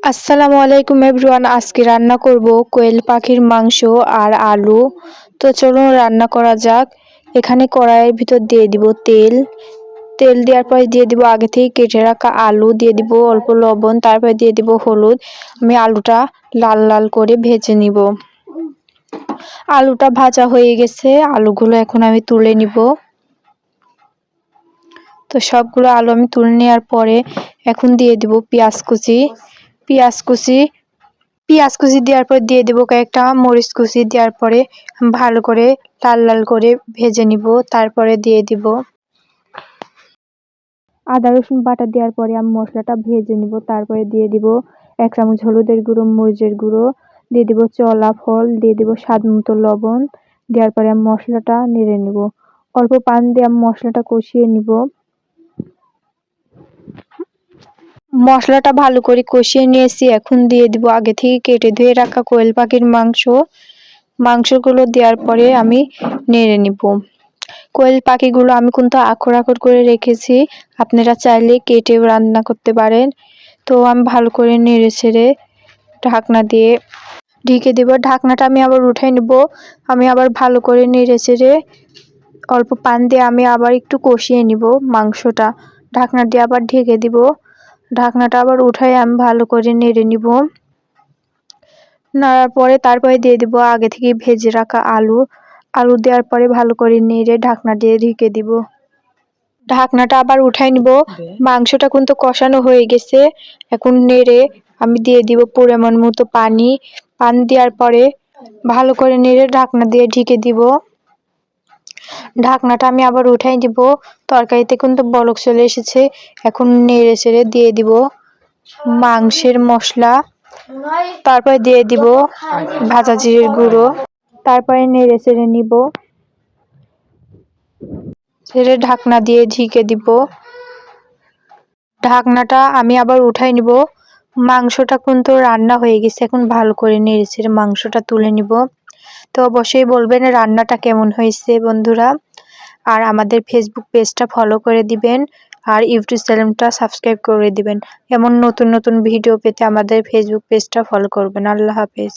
আসসালামু আলাইকুম এভরিওয়ান। আজকে রান্না করব কোয়েল পাখির মাংস আর আলু। তো চলুন রান্না করা যাক। এখানে কড়াইয়ের ভিতর দিয়ে দিব তেল। তেল দেওয়ার পরে দিয়ে দিব আগে থেকে কেটে রাখা আলু, দিয়ে দিব অল্প লবণ, তারপরে দিয়ে দিব হলুদ। আমি আলুটা লাল লাল করে ভেজে নিব। আলুটা ভাজা হয়ে গেছে, আলুগুলো এখন আমি তুলে নিব। তো সবগুলো আলু আমি তুলে নেওয়ার পরে এখন দিয়ে দিব পেঁয়াজ কুচি। পেঁয়াজ কুচি পেঁয়াজ কুচি দেওয়ার পর দিয়ে দেবো কয়েকটা মরিচ কুচি। দেওয়ার পরে ভালো করে লাল লাল করে ভেজে নিব। তারপরে দিয়ে দিব আদা রসুন বাটা। দেওয়ার পরে আমি মশলাটা ভেজে নিব। তারপরে দিয়ে দিব 1 চামচ হলুদের গুঁড়ো, মরিচের গুঁড়ো, দিয়ে দিব চলা ফল, দিয়ে দিব স্বাদ মতো লবণ। দেওয়ার পরে আমি মশলাটা নেড়ে নিব। অল্প পানি দিয়ে আমি মশলাটা কষিয়ে নিব। মশলাটা ভালো করে কষিয়ে নিয়েছি। এখন দিয়ে দিব আগে থেকে কেটে ধুয়ে রাখা কোয়েল পাখির মাংসগুলো দেওয়ার পরে আমি নেড়ে নিব। কোয়েল পাখিগুলো আমি কিন্তু আখর আখর করে রেখেছি, আপনারা চাইলে কেটেও রান্না করতে পারেন। তো আমি ভালো করে নেড়ে ছেড়ে ঢাকনা দিয়ে ঢেকে দেব। ঢাকনাটা আমি আবার উঠাই নেব। আমি আবার ভালো করে নেড়ে ছেড়ে অল্প পানি দিয়ে আমি আবার একটু কষিয়ে নিব মাংসটা। ঢাকনা দিয়ে আবার ঢেকে দিব। ঢাকনাটা আবার উঠাই আমি ভালো করে নেড়ে নিব। নাড়ার পরে তারপরে দিয়ে দিব আগে থেকে ভেজে রাখা আলু দেওয়ার পরে ভালো করে নেড়ে ঢাকনা দিয়ে ঢেকে দিব। ঢাকনাটা আবার উঠাই নিব। মাংসটা কিন্তু কষানো হয়ে গেছে। এখন নেড়ে আমি দিয়ে দিব পরিমাণ মতো পানি দেওয়ার পরে ভালো করে নেড়ে ঢাকনা দিয়ে ঢেকে দিব। ঢাকনাটা আমি আবার উঠাই দিব। তরকারিতে কিন্তু বলক চলে এসেছে। এখন নেড়ে চেড়ে দিয়ে দিব মাংসের মশলা, তারপরে দিয়ে দিব ভাজা জিরের গুঁড়ো, তারপরে নেড়ে চেড়ে নিব। ছেড়ে ঢাকনা দিয়ে ঢেকে দিব। ঢাকনাটা আমি আবার উঠাই নিব। মাংসটা কিন্তু রান্না হয়ে গেছে। এখন ভালো করে নেড়ে চেড়ে মাংসটা তুলে নিব। তো অবশ্যই বলবেন রান্নাটা কেমন হয়েছে বন্ধুরা। আর আমাদের ফেসবুক পেজটা ফলো করে দিবেন, আর ইউটিউব চ্যানেলটা সাবস্ক্রাইব করে দিবেন। এমন নতুন নতুন ভিডিও পেতে আমাদের ফেসবুক পেজটা ফলো করবেন। আল্লাহ হাফেজ।